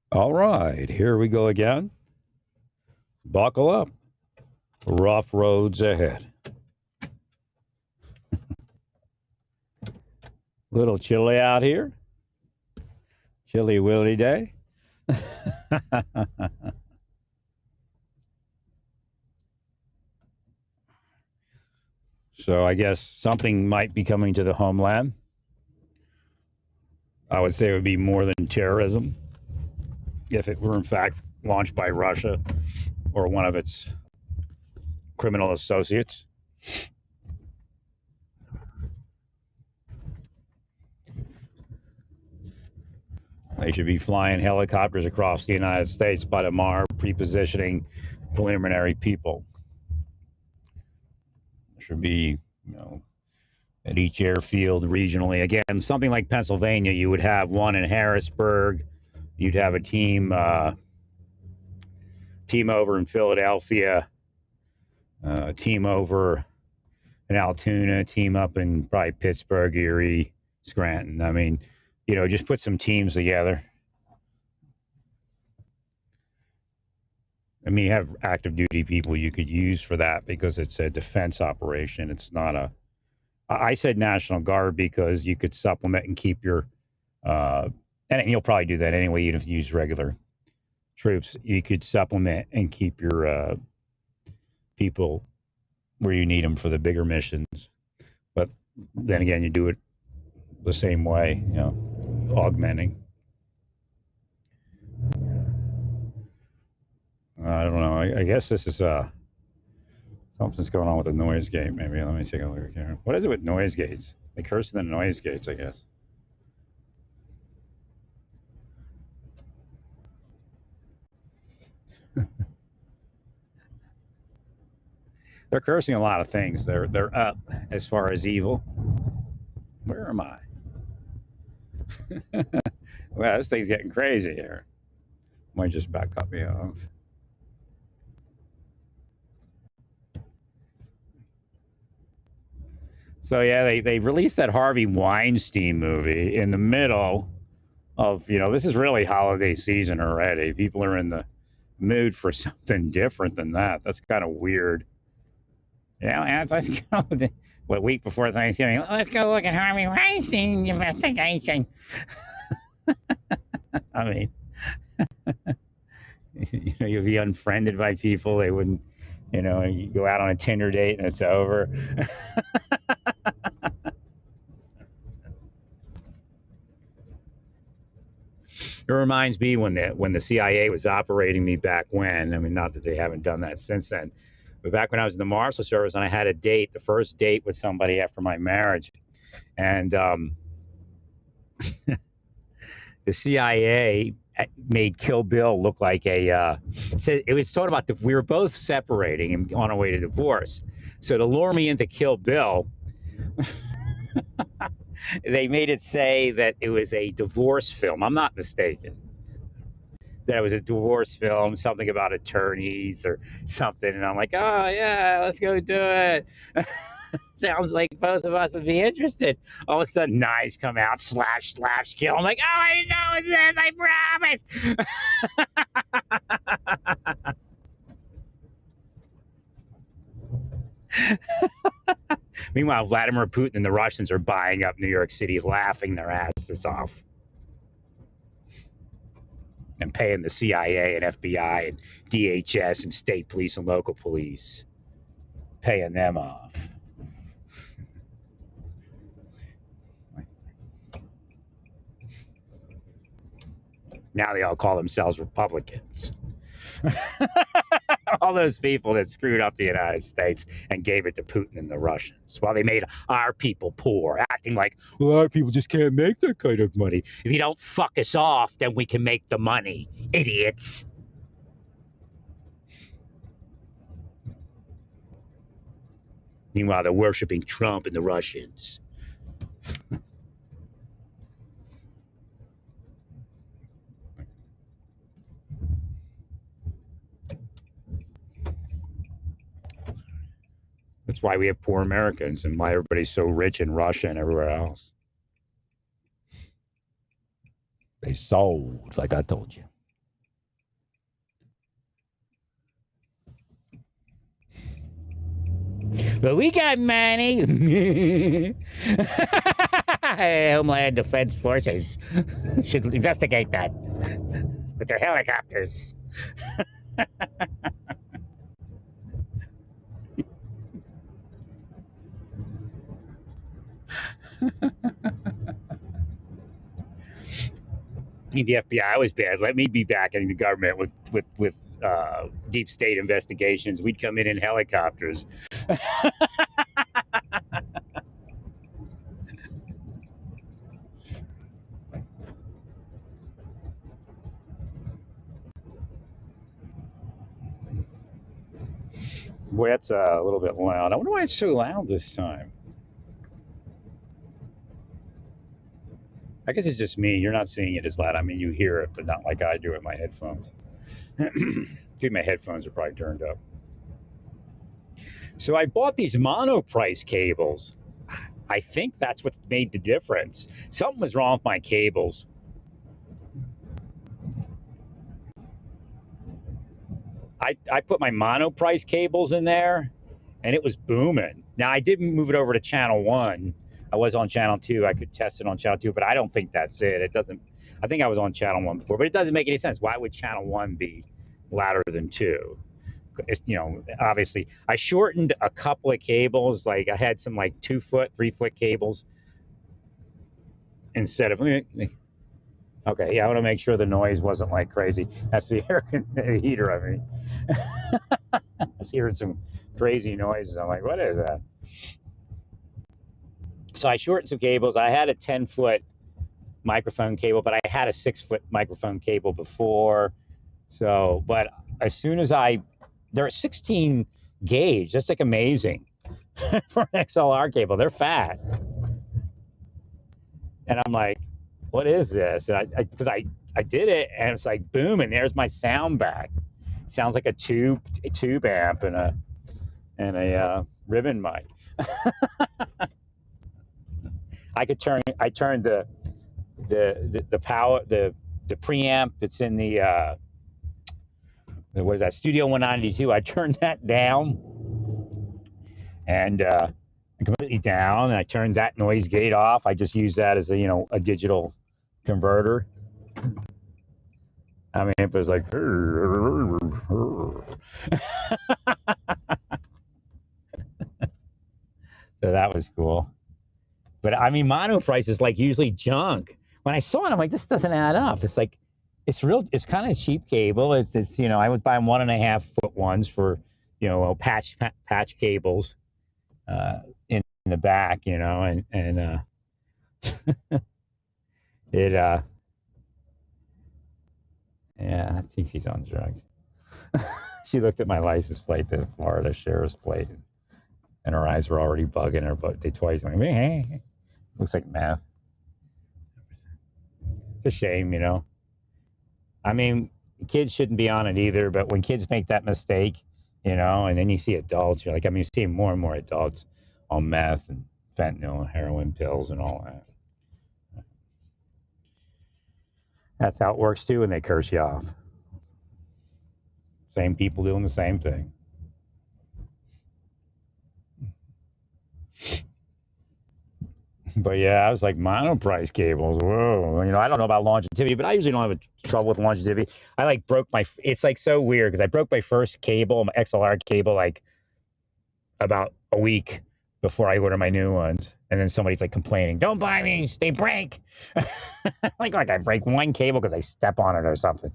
All right, here we go again. Buckle up. Rough roads ahead. Little chilly out here. Chilly willy day. So I guess something might be coming to the homeland. I would say it would be more than terrorism if it were in fact launched by Russia or one of its criminal associates. They should be flying helicopters across the United States by tomorrow, prepositioning preliminary people. There should be, at each airfield regionally. Again, something like Pennsylvania, you would have one in Harrisburg. You'd have a team over in Philadelphia, team over in Altoona, team up in probably Pittsburgh, Erie, Scranton. I mean, just put some teams together. I mean, you have active duty people you could use for that because it's a defense operation. It's not a. I said National Guard because you could supplement and keep your, and you'll probably do that anyway, even if you use regular troops. You could supplement and keep your people where you need them for the bigger missions. But then again, you do it the same way, augmenting. I don't know. I guess this is something's going on with the noise gate. Maybe let me take a look here. What is it with noise gates? They curse the noise gates, I guess. They're cursing a lot of things. They're up as far as evil. Where am I? Well, this thing's getting crazy here. Might just back up me off. So yeah, they released that Harvey Weinstein movie in the middle of this is really holiday season already. People are in the mood for something different than that. That's kind of weird. Yeah, let's go. What week before Thanksgiving? Let's go look at Harvey Weinstein investigation. I mean, you'll be unfriended by people. They wouldn't, you go out on a Tinder date and it's over. It reminds me when the CIA was operating me back when. I mean, not that they haven't done that since then, but back when I was in the Marshal Service and I had a date, the first date with somebody after my marriage, and the CIA made Kill Bill look like a. Said it was sort of about we were both separating and on our way to divorce. So to lure me into Kill Bill, they made it say that it was a divorce film. I'm not mistaken. That it was a divorce film, something about attorneys or something. And I'm like, oh, yeah, let's go do it. Sounds like both of us would be interested. All of a sudden, knives come out, slash, slash, kill. I'm like, oh, I didn't know it was this. I promise. Meanwhile, Vladimir Putin and the Russians are buying up New York City, laughing their asses off. And paying the CIA and FBI and DHS and state police and local police, paying them off. Now they all call themselves Republicans. All those people that screwed up the United States and gave it to Putin and the Russians while they made our people poor, acting like, well, our people just can't make that kind of money. If you don't fuck us off, then we can make the money, idiots. Meanwhile, they're worshiping Trump and the Russians. That's why we have poor Americans and why everybody's so rich in Russia and everywhere else. They sold, like I told you. But we got money. Homeland Defense Forces should investigate that with their helicopters. The FBI was bad. Let me be back in the government with deep state investigations. We'd come in helicopters. Boy, that's a little bit loud. I wonder why it's so loud this time. I guess it's just me. You're not seeing it as loud. I mean, you hear it, but not like I do with my headphones. Dude, my headphones are probably turned up. So I bought these monoprice cables. I think that's what made the difference. Something was wrong with my cables. I put my monoprice cables in there, and it was booming. Now I didn't move it over to channel 1. I was on channel 2. I could test it on channel 2, but I don't think that's it. It doesn't. I think I was on channel 1 before, but it doesn't make any sense. Why would channel 1 be louder than 2? It's, obviously I shortened a couple of cables. Like I had some like 2-foot, 3-foot cables instead of. Okay, yeah, I want to make sure the noise wasn't like crazy. That's the the heater. I mean, I was hearing some crazy noises. I'm like, what is that? So I shortened some cables. I had a 10-foot microphone cable, but I had a 6-foot microphone cable before. So, but as soon as they're 16 gauge. That's like amazing for an XLR cable. They're fat, and I'm like, what is this? And because I did it, and it's like boom, and there's my sound back. Sounds like a tube amp and a ribbon mic. I turned the power, the preamp that's in the what is that, Studio 192. I turned that down and completely down, and I turned that noise gate off. I just use that as a digital converter. I mean, it was like so that was cool. But I mean, monoprice is like usually junk. When I saw it, I'm like, this doesn't add up. It's like, it's kind of cheap cable. It's I was buying 1.5-foot ones for, patch cables in the back, and it yeah, I think she's on drugs. She looked at my license plate, the Florida sheriff's plate, and her eyes were already bugging her, but they twice went, hey. Looks like meth. It's a shame, I mean, kids shouldn't be on it either, but when kids make that mistake, and then you see adults, you're like, I mean, you see more and more adults on meth and fentanyl and heroin pills and all that. That's how it works too, and they curse you off. Same people doing the same thing. But yeah, I was like, monoprice cables. Whoa. I don't know about longevity, but I usually don't have trouble with longevity. I broke it's like so weird because I broke my first cable, my XLR cable, like about a week before I order my new ones. And then somebody's like complaining, don't buy these, they break. like I break one cable because I step on it or something.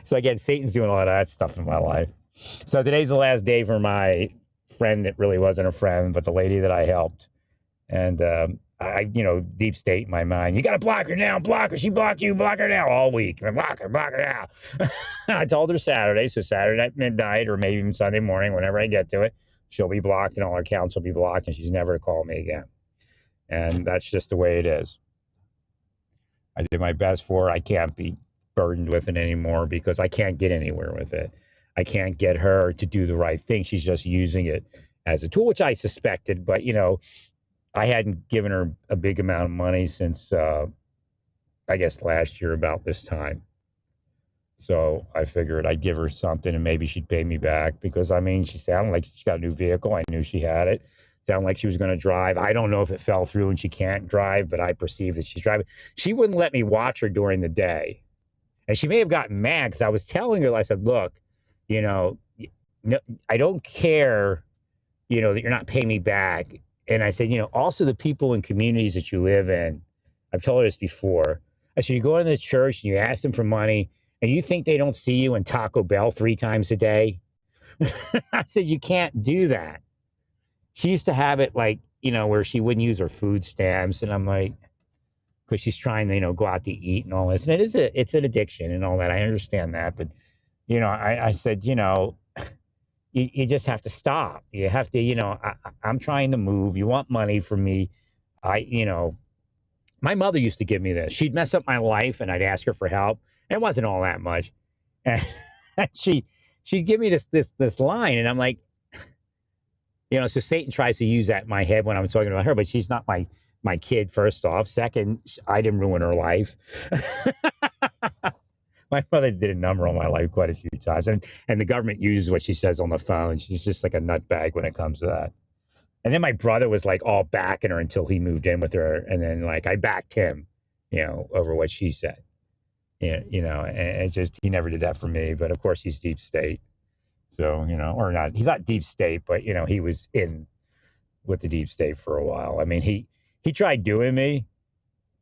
So again, Satan's doing a lot of that stuff in my life. So today's the last day for my friend that really wasn't a friend, but the lady that I helped. And I deep state in my mind, you got to block her now, block her. She blocked you, block her now all week. Block her now. I told her Saturday, so Saturday night, midnight, or maybe even Sunday morning, whenever I get to it, she'll be blocked and all her accounts will be blocked, and she's never to call me again. And that's just the way it is. I did my best for her. I can't be burdened with it anymore because I can't get anywhere with it. I can't get her to do the right thing. She's just using it as a tool, which I suspected, but I hadn't given her a big amount of money since I guess last year about this time. So I figured I'd give her something and maybe she'd pay me back because I mean, she sounded like she got a new vehicle. I knew she had it. Sounded like she was going to drive. I don't know if it fell through and she can't drive, but I perceive that she's driving. She wouldn't let me watch her during the day. And she may have gotten mad because I was telling her, I said, look, you know, no, I don't care, that you're not paying me back. And I said, also the people in communities that you live in, I've told her this before. I said, you go into the church and you ask them for money and you think they don't see you in Taco Bell 3 times a day. I said, you can't do that. She used to have it like, where she wouldn't use her food stamps. And I'm like, because she's trying to, go out to eat and all this. And it's an addiction and all that. I understand that. But, I said, you just have to stop. You have to, I'm trying to move. You want money from me. My mother used to give me this. She'd mess up my life and I'd ask her for help. And it wasn't all that much. And she'd give me this line. And I'm like, so Satan tries to use that in my head when I'm talking about her, but she's not my kid, first off. Second, I didn't ruin her life. My mother did a number on my life quite a few times. And the government uses what she says on the phone. She's just like a nutbag when it comes to that. And then my brother was like all backing her until he moved in with her. And then like I backed him, over what she said. And it's just, he never did that for me. But of course he's deep state. So, or not, he's not deep state, but he was in with the deep state for a while. I mean, he tried doing me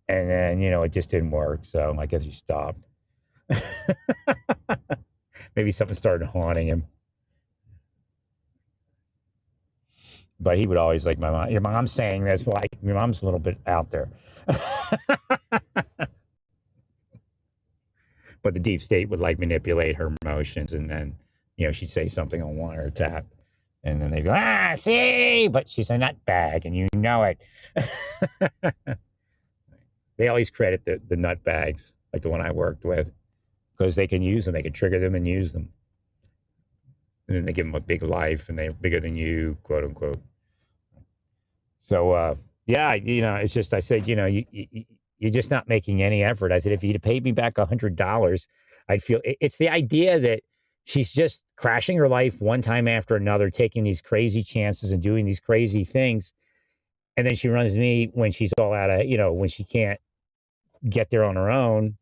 and then, it just didn't work. So I guess he stopped. Maybe something started haunting him. But he would always like my mom. Your mom's saying this. Well, your mom's a little bit out there. But the deep state would like manipulate her emotions, and then she'd say something on one or tap, and then they'd go, see, but she's a nutbag, and you know it. They always credit the nutbags, like the one I worked with, because they can use them, they can trigger them and use them, and then they give them a big life, and they're bigger than you, quote unquote. So yeah, it's just I said, you're just not making any effort. I said, if you'd paid me back $100, I'd feel it's the idea that she's just crashing her life one time after another, taking these crazy chances and doing these crazy things. And then she runs me when she's all out of, when she can't get there on her own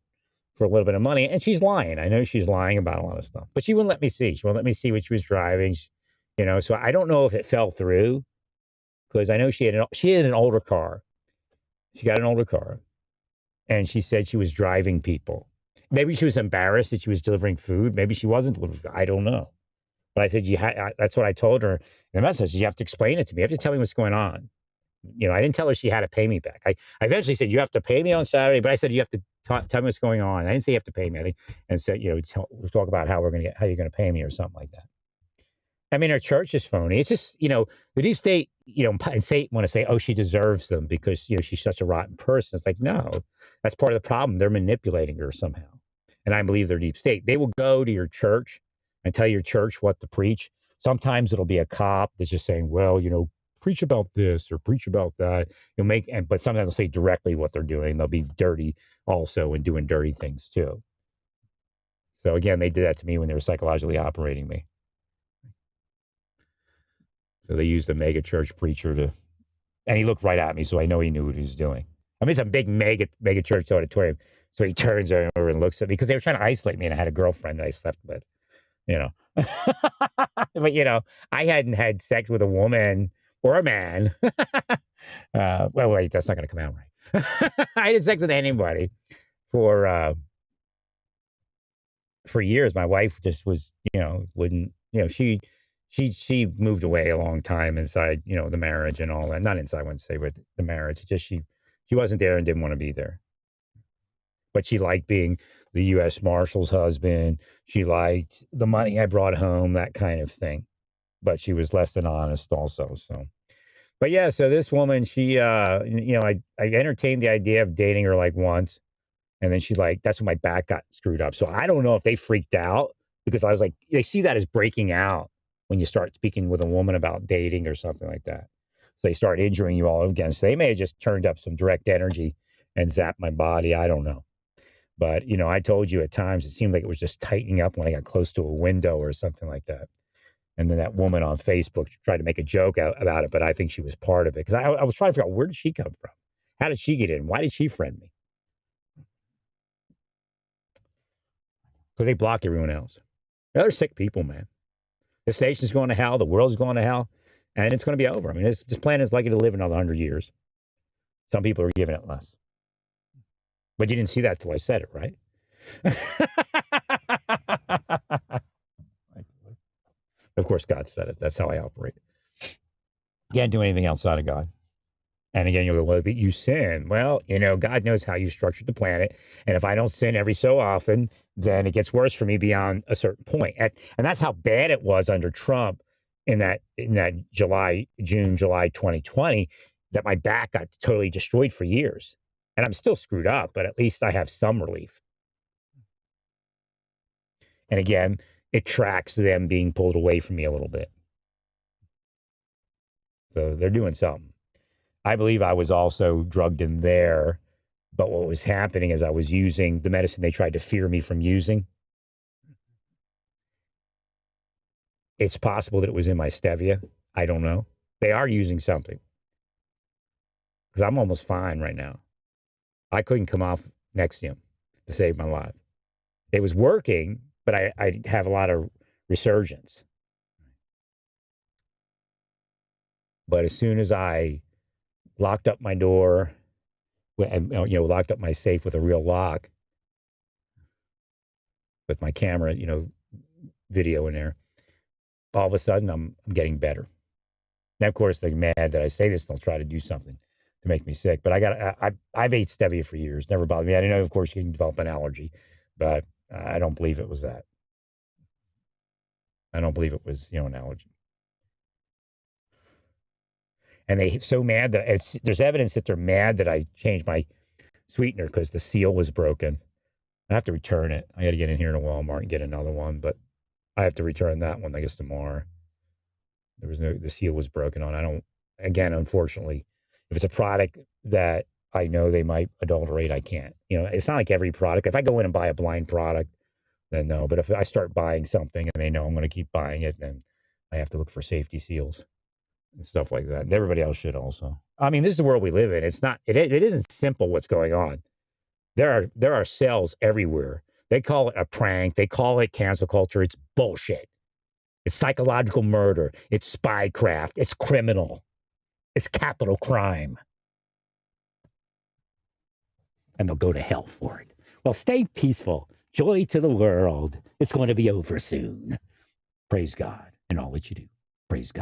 for a little bit of money. And she's lying. I know she's lying about a lot of stuff, but she wouldn't let me see. She wouldn't let me see what she was driving. So I don't know if it fell through because I know she had an older car. She got an older car. And she said she was driving people. Maybe she was embarrassed that she was delivering food. Maybe she wasn't delivering food. I don't know. But I said, that's what I told her in the message. You have to explain it to me. You have to tell me what's going on. I didn't tell her she had to pay me back. I eventually said, you have to pay me on Saturday. But I said, you have to tell me what's going on. I didn't say you have to pay me. And said, we'll talk about how you're going to pay me or something like that. I mean, her church is phony. It's just, the deep state, and Satan want to say, oh, she deserves them because, she's such a rotten person. It's like, no, that's part of the problem. They're manipulating her somehow. And I believe they're deep state. They will go to your church and tell your church what to preach. Sometimes it'll be a cop that's just saying, well, preach about this or preach about that. But sometimes they'll say directly what they're doing. They'll be dirty also and doing dirty things too. So again, they did that to me when they were psychologically operating me. So they used a mega church preacher and he looked right at me, so I know he knew what he was doing. I mean, it's a big mega church auditorium. So he turns over and looks at me because they were trying to isolate me, and I had a girlfriend that I slept with, But, I hadn't had sex with a woman or a man. Well, wait, that's not going to come out right. I hadn't sex with anybody for years. My wife just was, wouldn't, she moved away a long time inside, the marriage and all that. Not inside, I wouldn't say, but the marriage. Just she wasn't there and didn't want to be there. But she liked being the U.S. Marshal's husband. She liked the money I brought home, that kind of thing. But she was less than honest also. So, but yeah, so this woman, she, I entertained the idea of dating her like once. And then that's when my back got screwed up. So I don't know if they freaked out because I was like, they see that as breaking out when you start speaking with a woman about dating or something like that. So they start injuring you all over again. So they may have just turned up some direct energy and zapped my body. I don't know. But, I told you at times it seemed like it was just tightening up when I got close to a window or something like that. And then that woman on Facebook tried to make a joke about it, but I think she was part of it because I was trying to figure out, where did she come from? How did she get in? Why did she friend me? Because they block everyone else. They're sick people, man. The station's going to hell. The world's going to hell. And it's going to be over. I mean, this planet is likely to live another 100 years. Some people are giving it less. But you didn't see that till I said it, right? Of course, God said it. That's how I operate. Can't do anything outside of God. And again, you'll go, well, but you sin. Well, God knows how you structured the planet. And if I don't sin every so often, then it gets worse for me beyond a certain point. And that's how bad it was under Trump in that June, July 2020, that my back got totally destroyed for years. And I'm still screwed up, but at least I have some relief. And again, it tracks them being pulled away from me a little bit. So they're doing something. I believe I was also drugged in there, but what was happening is I was using the medicine they tried to fear me from using. It's possible that it was in my stevia. I don't know. They are using something because I'm almost fine right now. I couldn't come off Nexium to save my life. It was working, but I have a lot of resurgence. But as soon as I locked up my door and locked up my safe with a real lock with my camera, video in there, all of a sudden I'm getting better. Now, of course, they're mad that I say this and they'll try to do something to make me sick. But I've ate stevia for years, never bothered me. I didn't know, of course, you can develop an allergy, but I don't believe it was that. I don't believe it was, an allergy. And they're so mad that there's evidence that they're mad that I changed my sweetener because the seal was broken. I have to return it. I got to get in here to Walmart and get another one, but I have to return that one, I guess, tomorrow. The seal was broken on. Again, unfortunately, if it's a product that I know they might adulterate, I can't. It's not like every product. If I go in and buy a blind product, then no. But if I start buying something and they know I'm going to keep buying it, then I have to look for safety seals and stuff like that. And everybody else should also. I mean, this is the world we live in. It's not. It isn't simple what's going on. There are cells everywhere. They call it a prank. They call it cancel culture. It's bullshit. It's psychological murder. It's spycraft. It's criminal. It's capital crime. And they'll go to hell for it. Well, stay peaceful. Joy to the world. It's going to be over soon. Praise God in all that you do. Praise God.